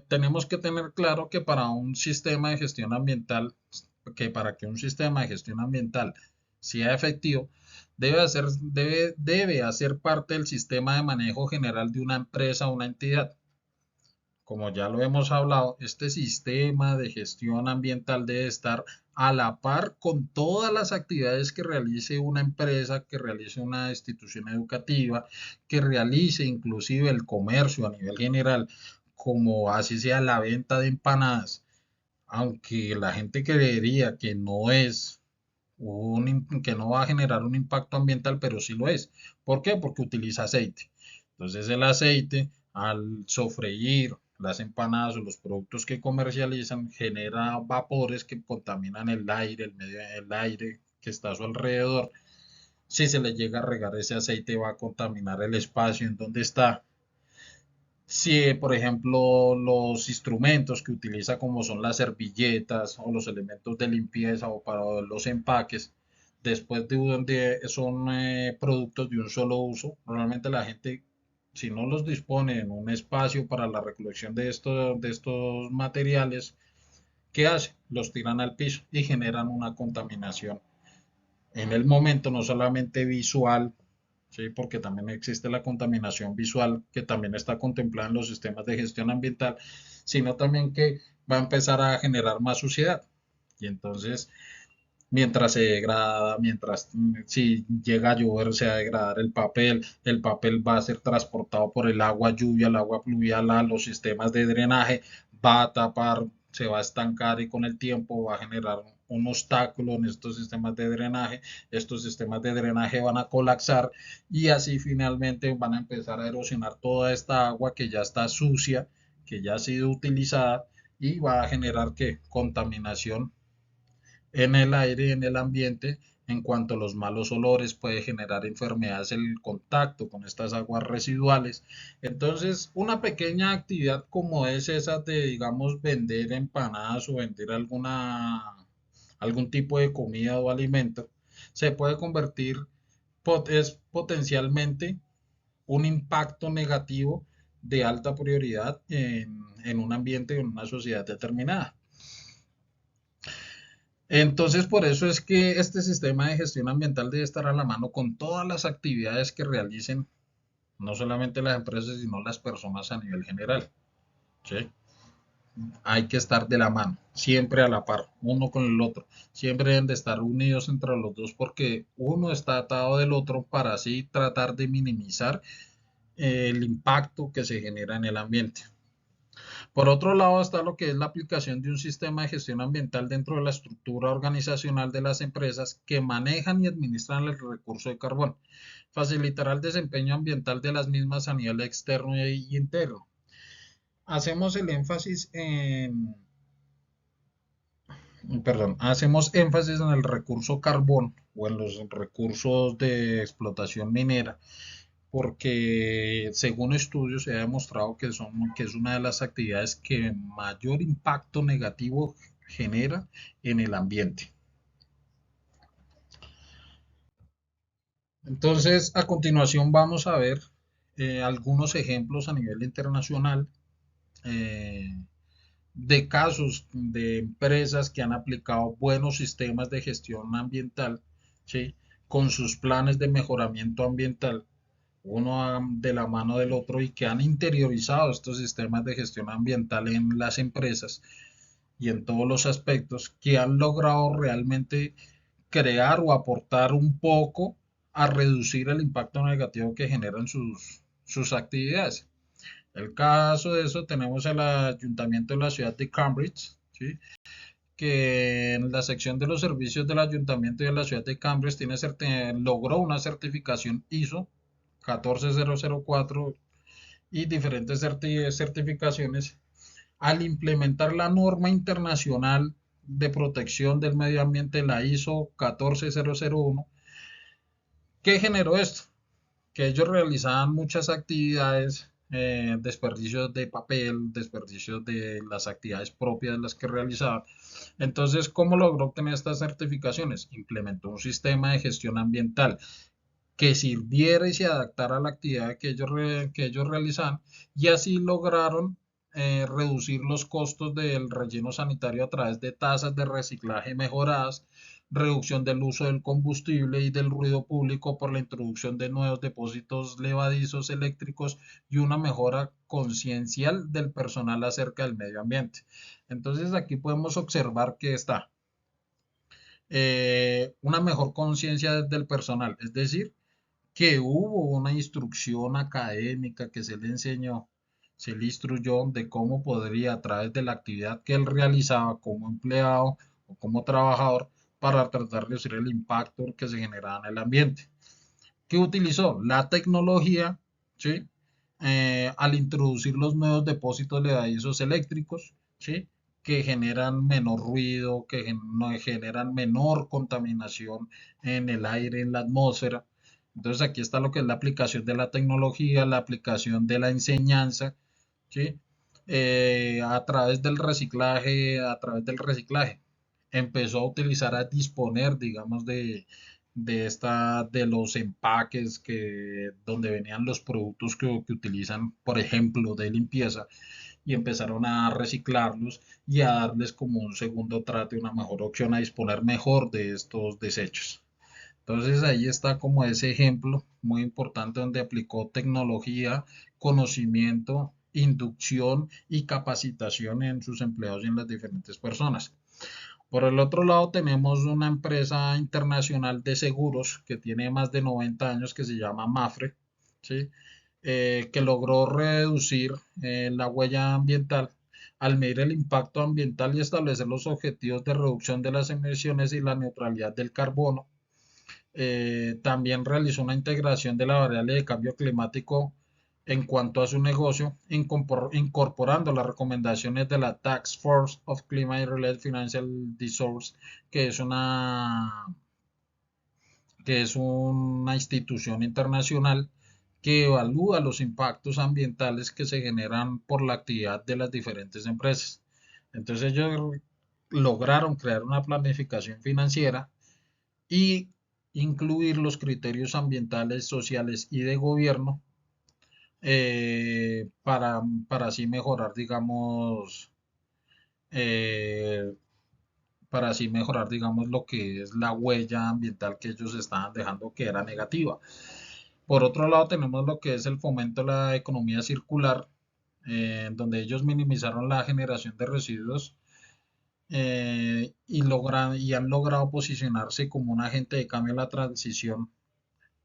tenemos que tener claro que para un sistema de gestión ambiental, que para que un sistema de gestión ambiental sea efectivo, debe hacer parte del sistema de manejo general de una empresa o una entidad. Como ya lo hemos hablado, este sistema de gestión ambiental debe estar a la par con todas las actividades que realice una empresa, que realice una institución educativa, que realice inclusive el comercio a nivel general, como así sea la venta de empanadas, aunque la gente creería que no es que no va a generar un impacto ambiental, pero sí lo es. ¿Por qué? Porque utiliza aceite. Entonces el aceite, al sofreír las empanadas o los productos que comercializan, genera vapores que contaminan el aire, el aire que está a su alrededor. Si se le llega a regar ese aceite, va a contaminar el espacio en donde está. Si, por ejemplo, los instrumentos que utiliza, como son las servilletas o los elementos de limpieza o para los empaques, después de donde son productos de un solo uso, normalmente la gente, si no los dispone en un espacio para la recolección de estos materiales, ¿qué hace? Los tiran al piso y generan una contaminación en el momento, no solamente visual, ¿sí? Porque también existe la contaminación visual que también está contemplada en los sistemas de gestión ambiental, sino también que va a empezar a generar más suciedad. Y entonces, mientras se degrada, si llega a llover, se va a degradar el papel va a ser transportado por el agua lluvia, el agua pluvial a los sistemas de drenaje, va a tapar, se va a estancar y con el tiempo va a generar un obstáculo en estos sistemas de drenaje. Estos sistemas de drenaje van a colapsar y así finalmente van a empezar a erosionar toda esta agua que ya está sucia, que ya ha sido utilizada y va a generar que contaminación en el aire y en el ambiente. En cuanto a los malos olores, puede generar enfermedades el contacto con estas aguas residuales. Entonces, una pequeña actividad como es esa de, digamos, vender empanadas o vender algún tipo de comida o alimento, se puede convertir, es potencialmente un impacto negativo de alta prioridad en un ambiente o en una sociedad determinada. Entonces, por eso es que este sistema de gestión ambiental debe estar a la mano con todas las actividades que realicen no solamente las empresas, sino las personas a nivel general, ¿sí? Hay que estar de la mano, siempre a la par, uno con el otro. Siempre deben de estar unidos entre los dos porque uno está atado del otro para así tratar de minimizar el impacto que se genera en el ambiente. Por otro lado está lo que es la aplicación de un sistema de gestión ambiental dentro de la estructura organizacional de las empresas que manejan y administran el recurso de carbón. Facilitará el desempeño ambiental de las mismas a nivel externo y interno. Hacemos el énfasis en, hacemos énfasis en el recurso carbón o en los recursos de explotación minera, porque según estudios se ha demostrado que es una de las actividades que mayor impacto negativo genera en el ambiente. Entonces, a continuación vamos a ver algunos ejemplos a nivel internacional eh, de casos de empresas que han aplicado buenos sistemas de gestión ambiental, ¿sí? Con sus planes de mejoramiento ambiental, uno de la mano del otro, y que han interiorizado estos sistemas de gestión ambiental en las empresas y en todos los aspectos, que han logrado realmente crear o aportar un poco a reducir el impacto negativo que generan sus actividades. El caso de eso tenemos el ayuntamiento de la ciudad de Cambridge, ¿sí? Que en la sección de los servicios del ayuntamiento de la ciudad de Cambridge logró una certificación ISO 14004 y diferentes certificaciones al implementar la norma internacional de protección del medio ambiente, la ISO 14001. ¿Qué generó esto? Que ellos realizaban muchas actividades, desperdicios de papel, desperdicios de las actividades propias de las que realizaban. Entonces, ¿cómo logró obtener estas certificaciones? Implementó un sistema de gestión ambiental que sirviera y se adaptara a la actividad que ellos realizaban, y así lograron reducir los costos del relleno sanitario a través de tasas de reciclaje mejoradas, reducción del uso del combustible y del ruido público por la introducción de nuevos depósitos levadizos eléctricos y una mejora conciencial del personal acerca del medio ambiente. Entonces aquí podemos observar que está una mejor conciencia del personal, es decir, que hubo una instrucción académica que se le enseñó, se le instruyó de cómo podría, a través de la actividad que él realizaba como empleado o como trabajador, para tratar de reducir el impacto que se generaba en el ambiente. ¿Qué utilizó? La tecnología, ¿sí? Al introducir los nuevos depósitos levadizos eléctricos, ¿sí? Que generan menor ruido, que generan menor contaminación en el aire, en la atmósfera. Entonces aquí está lo que es la aplicación de la tecnología, la aplicación de la enseñanza, ¿sí? A través del reciclaje, empezó a utilizar, a disponer, digamos, de los empaques donde venían los productos que utilizan, por ejemplo, de limpieza, y empezaron a reciclarlos y a darles como un segundo trato y una mejor opción a disponer mejor de estos desechos. Entonces ahí está como ese ejemplo muy importante donde aplicó tecnología, conocimiento, inducción y capacitación en sus empleados y en las diferentes personas. Por el otro lado tenemos una empresa internacional de seguros que tiene más de 90 años, que se llama Mafre, ¿sí? Que logró reducir la huella ambiental al medir el impacto ambiental y establecer los objetivos de reducción de las emisiones y la neutralidad del carbono. También realizó una integración de la variable de cambio climático en cuanto a su negocio, incorporando las recomendaciones de la Task Force of Climate-Related Financial Disorders, que es una institución internacional que evalúa los impactos ambientales que se generan por la actividad de las diferentes empresas. Entonces ellos lograron crear una planificación financiera y incluir los criterios ambientales, sociales y de gobierno, para así mejorar, digamos, eh, lo que es la huella ambiental que ellos estaban dejando, que era negativa. Por otro lado, tenemos lo que es el fomento de la economía circular, donde ellos minimizaron la generación de residuos y han logrado posicionarse como un agente de cambio en la transición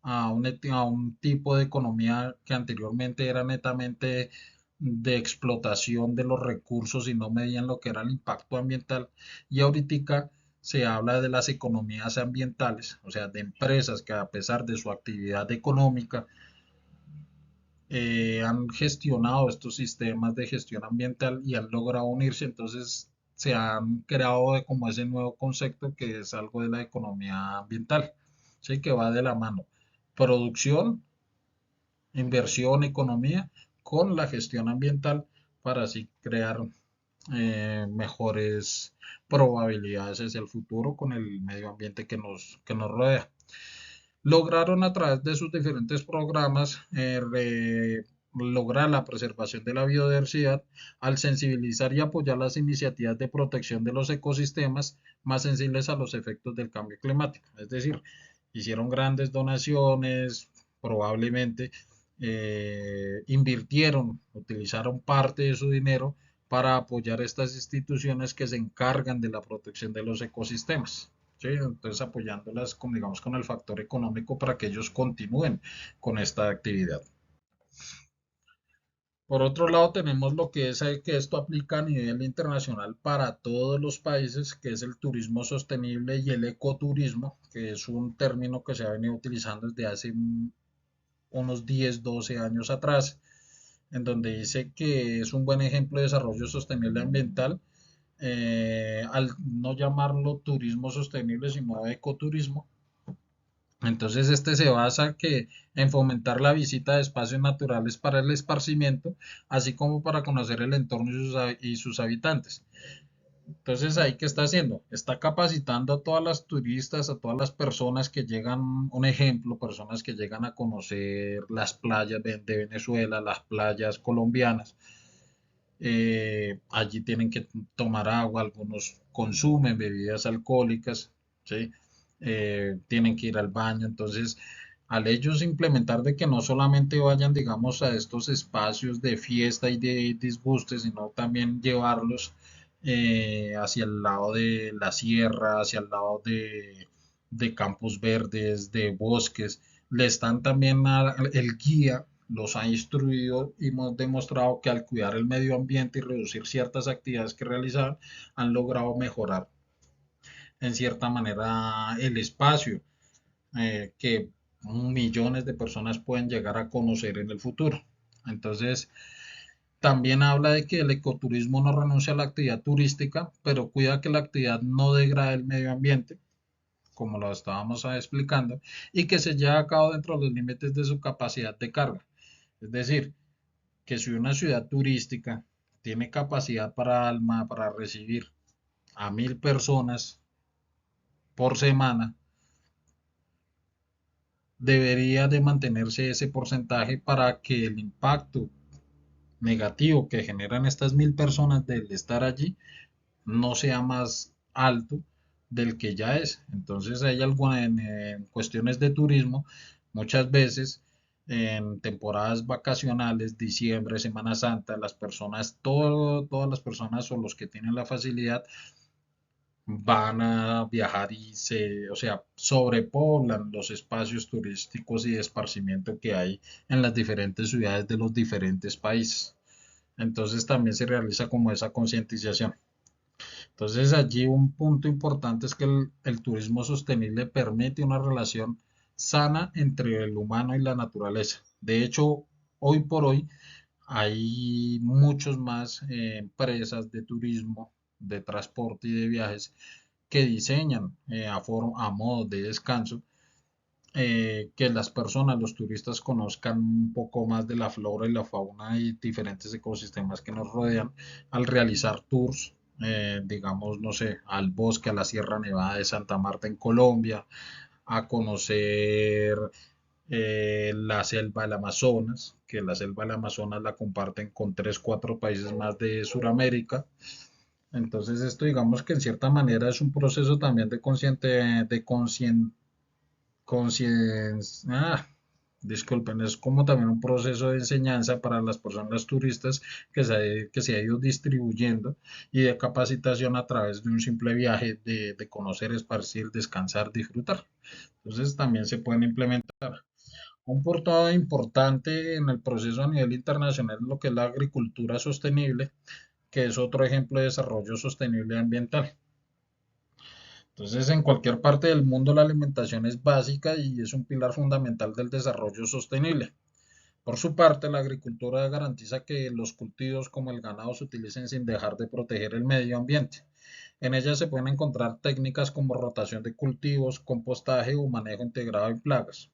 a un tipo de economía que anteriormente era netamente de explotación de los recursos y no medían lo que era el impacto ambiental. Y ahorita se habla de las economías ambientales, o sea, de empresas que a pesar de su actividad económica han gestionado estos sistemas de gestión ambiental y han logrado unirse. Entonces se han creado como ese nuevo concepto que es algo de la economía ambiental, ¿sí? Que va de la mano. Producción, inversión, economía, con la gestión ambiental para así crear mejores probabilidades hacia el futuro con el medio ambiente que nos rodea. Lograron a través de sus diferentes programas lograr la preservación de la biodiversidad al sensibilizar y apoyar las iniciativas de protección de los ecosistemas más sensibles a los efectos del cambio climático. Es decir, hicieron grandes donaciones, probablemente invirtieron, utilizaron parte de su dinero para apoyar estas instituciones que se encargan de la protección de los ecosistemas. ¿Sí? Entonces apoyándolas con, digamos, con el factor económico para que ellos continúen con esta actividad. Por otro lado, tenemos lo que es que esto aplica a nivel internacional para todos los países, que es el turismo sostenible y el ecoturismo, que es un término que se ha venido utilizando desde hace unos 10, 12 años atrás, en donde dice que es un buen ejemplo de desarrollo sostenible ambiental, al no llamarlo turismo sostenible, sino ecoturismo. Entonces, este se basa en fomentar la visita de espacios naturales para el esparcimiento, así como para conocer el entorno y sus habitantes. Entonces, ¿ahí qué está haciendo? Está capacitando a todas las turistas, a todas las personas que llegan, un ejemplo, personas que llegan a conocer las playas de Venezuela, las playas colombianas. Allí tienen que tomar agua, algunos consumen bebidas alcohólicas, ¿sí? Tienen que ir al baño. Entonces, al ellos implementar de que no solamente vayan, digamos, a estos espacios de fiesta y de disguste, sino también llevarlos hacia el lado de la sierra, hacia el lado de campos verdes, de bosques, le están también el guía los ha instruido y hemos demostrado que al cuidar el medio ambiente y reducir ciertas actividades que realizaban, han logrado mejorar en cierta manera el espacio que millones de personas pueden llegar a conocer en el futuro. Entonces, también habla de que el ecoturismo no renuncia a la actividad turística, pero cuida que la actividad no degrade el medio ambiente, como lo estábamos explicando, y que se lleve a cabo dentro de los límites de su capacidad de carga. Es decir, que si una ciudad turística tiene capacidad para recibir a 1.000 personas por semana, debería de mantenerse ese porcentaje para que el impacto negativo que generan estas 1.000 personas del estar allí no sea más alto del que ya es. Entonces hay algo en cuestiones de turismo, muchas veces en temporadas vacacionales, diciembre, Semana Santa, las personas, todas las personas o los que tienen la facilidad van a viajar o sea, sobrepoblan los espacios turísticos y de esparcimiento que hay en las diferentes ciudades de los diferentes países. Entonces también se realiza como esa concientización. Entonces allí un punto importante es que el turismo sostenible permite una relación sana entre el humano y la naturaleza. De hecho, hoy por hoy hay muchos más empresas de turismo, de transporte y de viajes que diseñan a modo de descanso que las personas, los turistas conozcan un poco más de la flora y la fauna y diferentes ecosistemas que nos rodean al realizar tours, digamos, no sé, al bosque, a la Sierra Nevada de Santa Marta en Colombia, a conocer la selva del Amazonas, que la selva del Amazonas la comparten con tres, cuatro países más de Sudamérica. Entonces esto digamos que en cierta manera es un proceso también de consciente, de conciencia, disculpen, es como también un proceso de enseñanza para las personas turistas que se ha ido distribuyendo y de capacitación a través de un simple viaje de conocer, esparcir, descansar, disfrutar. Entonces también se pueden implementar. Un punto importante en el proceso a nivel internacional es lo que es la agricultura sostenible, que es otro ejemplo de desarrollo sostenible ambiental. Entonces, en cualquier parte del mundo la alimentación es básica y es un pilar fundamental del desarrollo sostenible. Por su parte, la agricultura garantiza que los cultivos como el ganado se utilicen sin dejar de proteger el medio ambiente. En ella se pueden encontrar técnicas como rotación de cultivos, compostaje o manejo integrado de plagas.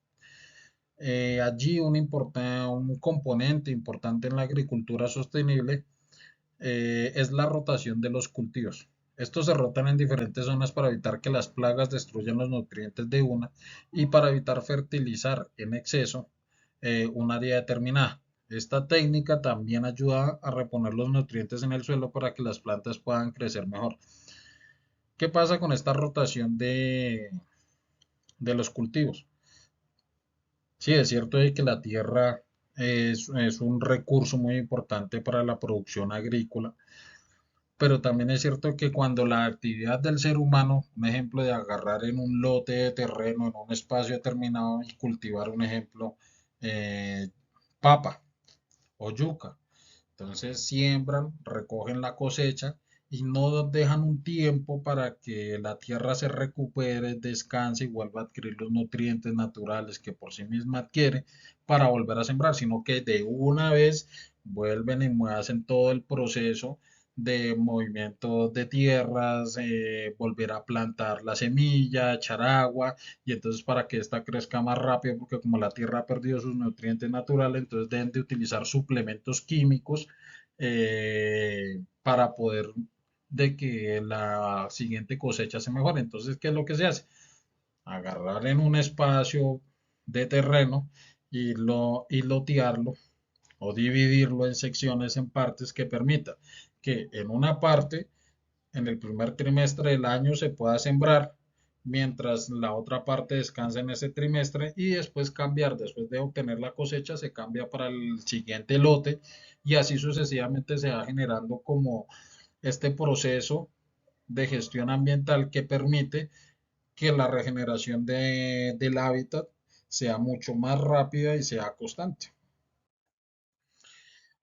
Allí un componente importante en la agricultura sostenible es la rotación de los cultivos. Estos se rotan en diferentes zonas para evitar que las plagas destruyan los nutrientes de una y para evitar fertilizar en exceso un área determinada. Esta técnica también ayuda a reponer los nutrientes en el suelo para que las plantas puedan crecer mejor. ¿Qué pasa con esta rotación de los cultivos? Sí, es cierto de que la tierra es un recurso muy importante para la producción agrícola, pero también es cierto que cuando la actividad del ser humano, un ejemplo de agarrar en un lote de terreno, en un espacio determinado y cultivar, un ejemplo, eh, papa o yuca, entonces siembran, recogen la cosecha y no dejan un tiempo para que la tierra se recupere, descanse y vuelva a adquirir los nutrientes naturales que por sí misma adquiere para volver a sembrar, sino que de una vez vuelven y hacen todo el proceso de movimiento de tierras, volver a plantar la semilla, echar agua y entonces para que ésta crezca más rápido, porque como la tierra ha perdido sus nutrientes naturales, entonces deben de utilizar suplementos químicos para poder de que la siguiente cosecha se mejore. Entonces, ¿qué es lo que se hace? Agarrar en un espacio de terreno y lotearlo o dividirlo en secciones, en partes que permita que en una parte en el primer trimestre del año se pueda sembrar, mientras la otra parte descansa en ese trimestre y después cambiar, después de obtener la cosecha, se cambia para el siguiente lote y así sucesivamente se va generando como este proceso de gestión ambiental que permite que la regeneración del hábitat sea mucho más rápida y sea constante.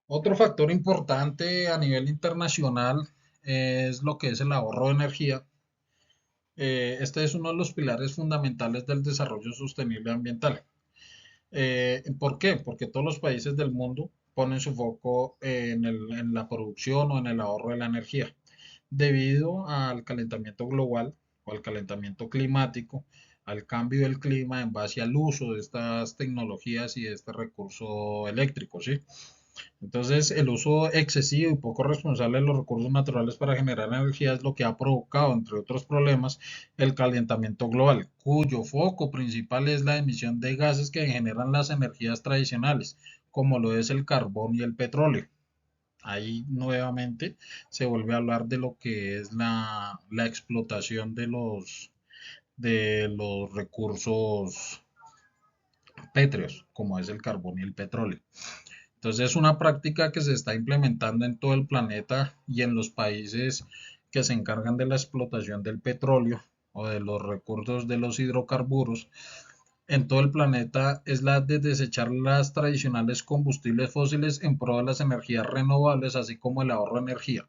Otro factor importante a nivel internacional es lo que es el ahorro de energía. Este es uno de los pilares fundamentales del desarrollo sostenible ambiental. ¿Por qué? Porque todos los países del mundo ponen su foco en la producción o en el ahorro de la energía. Debido al calentamiento global o al calentamiento climático, al cambio del clima en base al uso de estas tecnologías y de este recurso eléctrico, ¿sí? Entonces, el uso excesivo y poco responsable de los recursos naturales para generar energía es lo que ha provocado, entre otros problemas, el calentamiento global, cuyo foco principal es la emisión de gases que generan las energías tradicionales, como lo es el carbón y el petróleo. Ahí nuevamente se vuelve a hablar de lo que es la explotación de los recursos pétreos, como es el carbón y el petróleo. Entonces es una práctica que se está implementando en todo el planeta y en los países que se encargan de la explotación del petróleo o de los recursos de los hidrocarburos en todo el planeta es la de desechar las tradicionales combustibles fósiles en pro de las energías renovables, así como el ahorro de energía.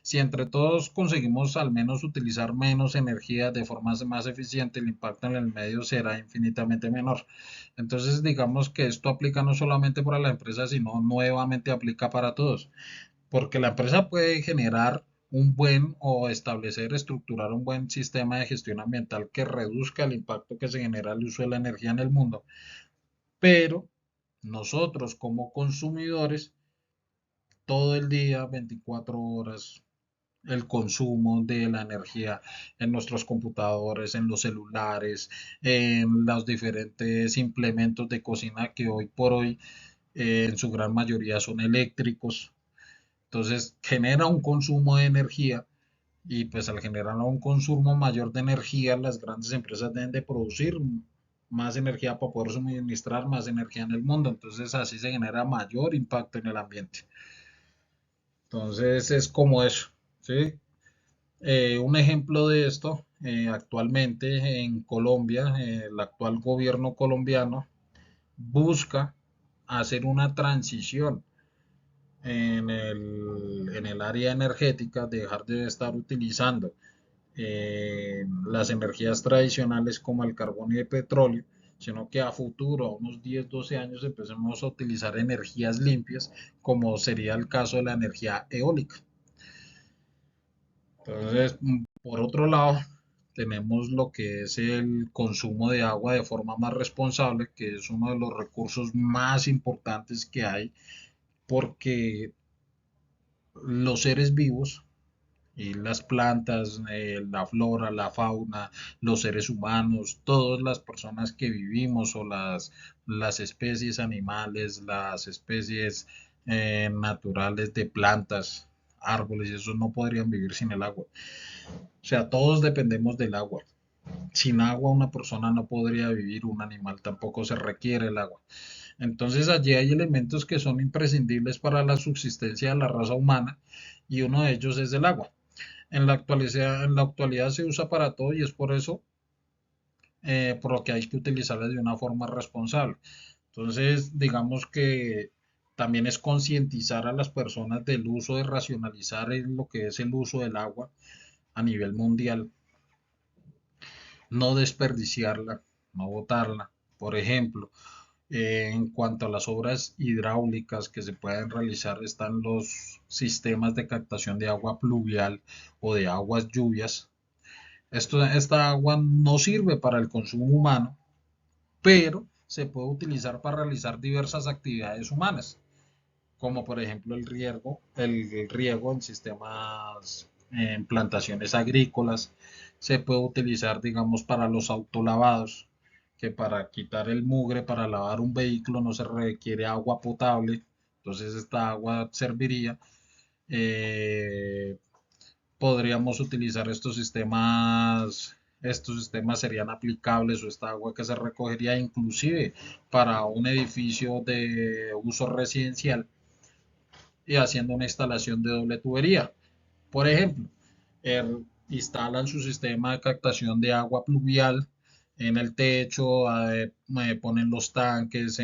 Si entre todos conseguimos al menos utilizar menos energía de forma más eficiente, el impacto en el medio será infinitamente menor. Entonces, digamos que esto aplica no solamente para la empresa, sino nuevamente aplica para todos, porque la empresa puede generar un buen o establecer, estructurar un buen sistema de gestión ambiental que reduzca el impacto que se genera al uso de la energía en el mundo, pero nosotros como consumidores, todo el día, 24 horas, el consumo de la energía en nuestros computadores, en los celulares, en los diferentes implementos de cocina que hoy por hoy en su gran mayoría son eléctricos. Entonces genera un consumo de energía y pues al generar un consumo mayor de energía, las grandes empresas deben de producir más energía para poder suministrar más energía en el mundo. Entonces así se genera mayor impacto en el ambiente. Entonces es como eso, ¿sí? Un ejemplo de esto, actualmente en Colombia, el actual gobierno colombiano busca hacer una transición en el área energética, dejar de estar utilizando las energías tradicionales como el carbón y el petróleo, sino que a futuro, a unos 10, 12 años, empecemos a utilizar energías limpias, como sería el caso de la energía eólica. Entonces, por otro lado, tenemos lo que es el consumo de agua de forma más responsable, que es uno de los recursos más importantes que hay, porque los seres vivos y las plantas, la flora, la fauna, los seres humanos, todas las personas que vivimos o las especies animales, las especies naturales de plantas, árboles, eso no podrían vivir sin el agua. O sea, todos dependemos del agua. Sin agua una persona no podría vivir, un animal tampoco, se requiere el agua. Entonces allí hay elementos que son imprescindibles para la subsistencia de la raza humana y uno de ellos es el agua. En la actualidad se usa para todo y es por eso por lo que hay que utilizarla de una forma responsable. Entonces, digamos que también es concientizar a las personas del uso de racionalizar en lo que es el uso del agua a nivel mundial, no desperdiciarla, no botarla. Por ejemplo, en cuanto a las obras hidráulicas que se pueden realizar, están los sistemas de captación de agua pluvial o de aguas lluvias. Esta agua no sirve para el consumo humano, pero se puede utilizar para realizar diversas actividades humanas, como por ejemplo el riego en sistemas, en plantaciones agrícolas, se puede utilizar, digamos, para los autolavados, que para quitar el mugre, para lavar un vehículo no se requiere agua potable, entonces esta agua serviría. Eh, Podríamos utilizar estos sistemas serían aplicables o esta agua que se recogería inclusive para un edificio de uso residencial y haciendo una instalación de doble tubería. Por ejemplo, instalan su sistema de captación de agua pluvial en el techo, ponen los tanques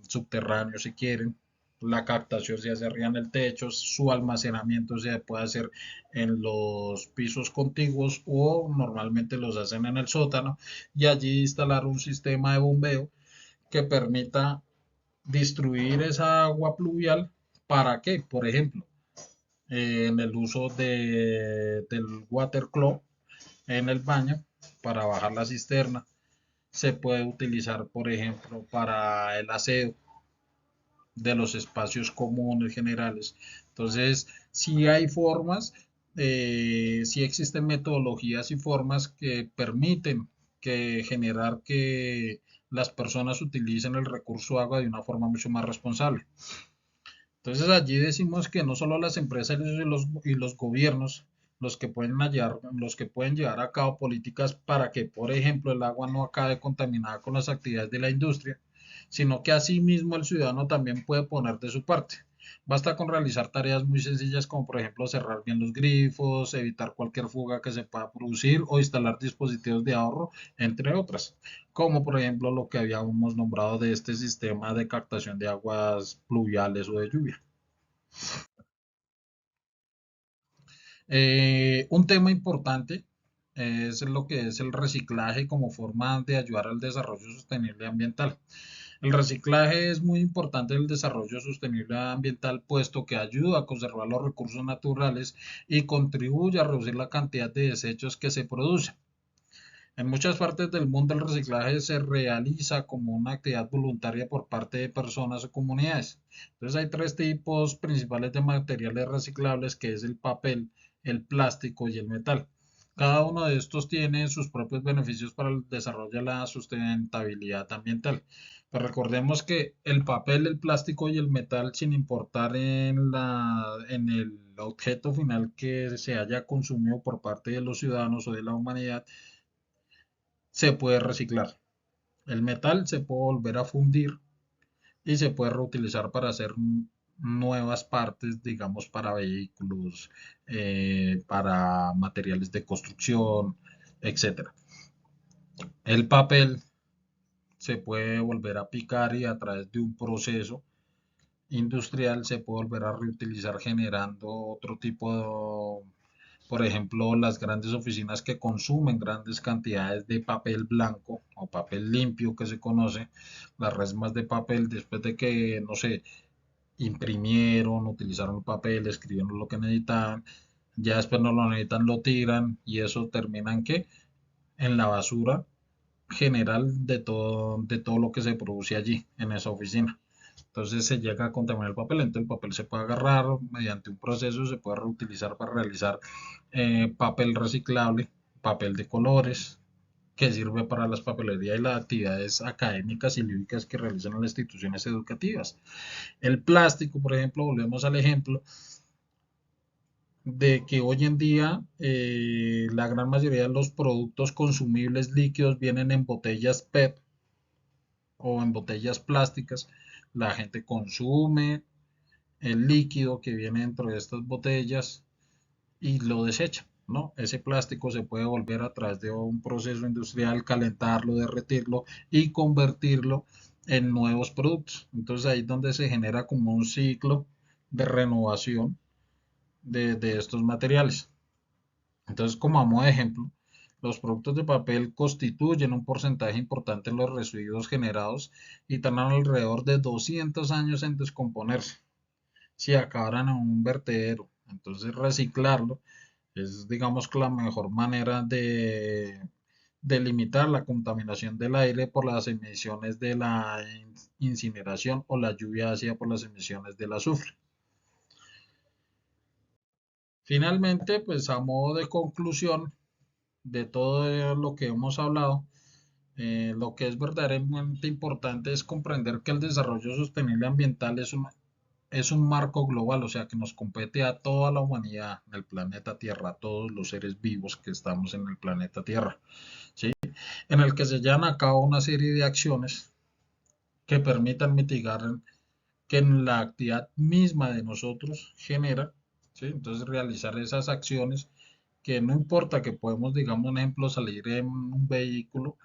subterráneos si quieren. La captación se hace arriba en el techo, su almacenamiento se puede hacer en los pisos contiguos o normalmente los hacen en el sótano y allí instalar un sistema de bombeo que permita distribuir esa agua pluvial. ¿Para qué? Por ejemplo, en el uso del water cloak en el baño para bajar la cisterna. Se puede utilizar, por ejemplo, para el aseo de los espacios comunes generales. Entonces, si hay formas, si existen metodologías y formas que permiten que generar que las personas utilicen el recurso agua de una forma mucho más responsable. Entonces allí decimos que no solo las empresas y los gobiernos los que pueden llevar a cabo políticas para que, por ejemplo, el agua no acabe contaminada con las actividades de la industria, sino que asimismo el ciudadano también puede poner de su parte. Basta con realizar tareas muy sencillas como por ejemplo cerrar bien los grifos, evitar cualquier fuga que se pueda producir o instalar dispositivos de ahorro, entre otras, como por ejemplo lo que habíamos nombrado de este sistema de captación de aguas pluviales o de lluvia. Un tema importante es lo que es el reciclaje como forma de ayudar al desarrollo sostenible ambiental. El reciclaje es muy importante en el desarrollo sostenible ambiental, puesto que ayuda a conservar los recursos naturales y contribuye a reducir la cantidad de desechos que se producen. En muchas partes del mundo el reciclaje se realiza como una actividad voluntaria por parte de personas o comunidades. Entonces hay tres tipos principales de materiales reciclables, que es el papel, el plástico y el metal. Cada uno de estos tiene sus propios beneficios para el desarrollo de la sustentabilidad ambiental. Pero recordemos que el papel, el plástico y el metal, sin importar en el objeto final que se haya consumido por parte de los ciudadanos o de la humanidad, se puede reciclar. El metal se puede volver a fundir y se puede reutilizar para hacer nuevas partes, digamos, para vehículos, para materiales de construcción, etcétera. El papel se puede volver a picar y a través de un proceso industrial se puede volver a reutilizar generando otro tipo de, por ejemplo, las grandes oficinas que consumen grandes cantidades de papel blanco o papel limpio que se conoce, las resmas de papel después de que, no sé, imprimieron, utilizaron el papel, escribieron lo que necesitaban, ya después no lo necesitan, lo tiran y eso termina en qué? En la basura general de todo lo que se produce allí, en esa oficina. Entonces se llega a contaminar el papel, entonces el papel se puede agarrar mediante un proceso, se puede reutilizar para realizar papel reciclable, papel de colores, que sirve para las papelerías y las actividades académicas y lúdicas que realizan en las instituciones educativas. El plástico, por ejemplo, volvemos al ejemplo de que hoy en día la gran mayoría de los productos consumibles líquidos vienen en botellas PET o en botellas plásticas. La gente consume el líquido que viene dentro de estas botellas y lo desecha, ¿no? Ese plástico se puede volver a través de un proceso industrial, calentarlo, derretirlo y convertirlo en nuevos productos. Entonces ahí es donde se genera como un ciclo de renovación de estos materiales. Entonces, como a modo de ejemplo, los productos de papel constituyen un porcentaje importante en los residuos generados y tardan alrededor de 200 años en descomponerse si acabaran en un vertedero. Entonces, reciclarlo es, digamos, que la mejor manera de limitar la contaminación del aire por las emisiones de la incineración o la lluvia ácida por las emisiones del azufre. Finalmente, pues a modo de conclusión de todo lo que hemos hablado, lo que es verdaderamente importante es comprender que el desarrollo sostenible ambiental es un marco global, o sea, que nos compete a toda la humanidad en el planeta Tierra, a todos los seres vivos que estamos en el planeta Tierra, ¿sí? En el que se llevan a cabo una serie de acciones que permitan mitigar que en la actividad misma de nosotros genera, ¿sí? Entonces realizar esas acciones que no importa que podemos, digamos, un ejemplo, salir en un vehículo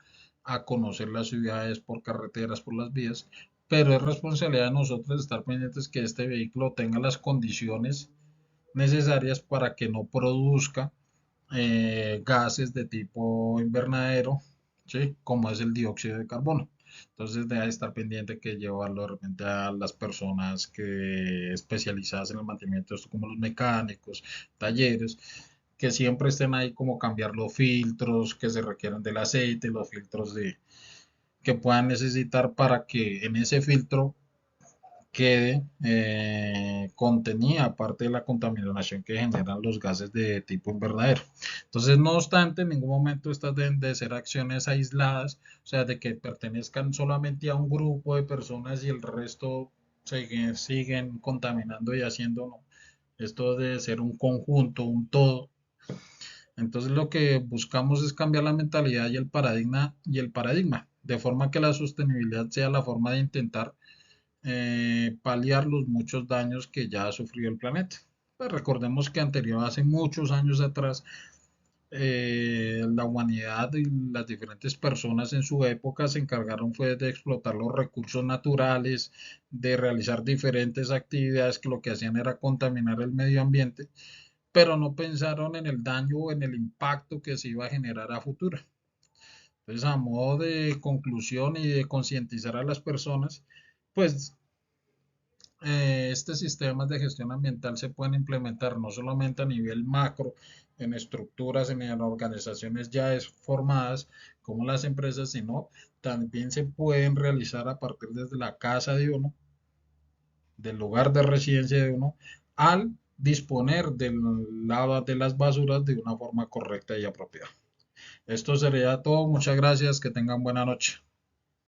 a conocer las ciudades por carreteras, por las vías, pero es responsabilidad de nosotros estar pendientes que este vehículo tenga las condiciones necesarias para que no produzca gases de tipo invernadero, ¿sí? Como es el dióxido de carbono. Entonces debe estar pendiente que llevarlo de repente a las personas que especializadas en el mantenimiento, esto como los mecánicos, talleres, que siempre estén ahí como cambiar los filtros que se requieren del aceite, los filtros que puedan necesitar para que en ese filtro quede contenida parte de la contaminación que generan los gases de tipo invernadero. Entonces, no obstante, en ningún momento estas deben de ser acciones aisladas, o sea, de que pertenezcan solamente a un grupo de personas y el resto siguen contaminando y haciendo no. Esto debe ser un conjunto, un todo. Entonces, lo que buscamos es cambiar la mentalidad y el paradigma, de forma que la sostenibilidad sea la forma de intentar paliar los muchos daños que ya ha sufrido el planeta. Pues recordemos que hace muchos años atrás, la humanidad y las diferentes personas en su época se encargaron fue de explotar los recursos naturales, de realizar diferentes actividades que lo que hacían era contaminar el medio ambiente, pero no pensaron en el daño o en el impacto que se iba a generar a futuro. Entonces, a modo de conclusión y de concientizar a las personas, pues estos sistemas de gestión ambiental se pueden implementar no solamente a nivel macro, en estructuras, en organizaciones ya formadas como las empresas, sino también se pueden realizar a partir desde la casa de uno, del lugar de residencia de uno, al disponer del lado de las basuras de una forma correcta y apropiada. Esto sería todo. Muchas gracias. Que tengan buena noche.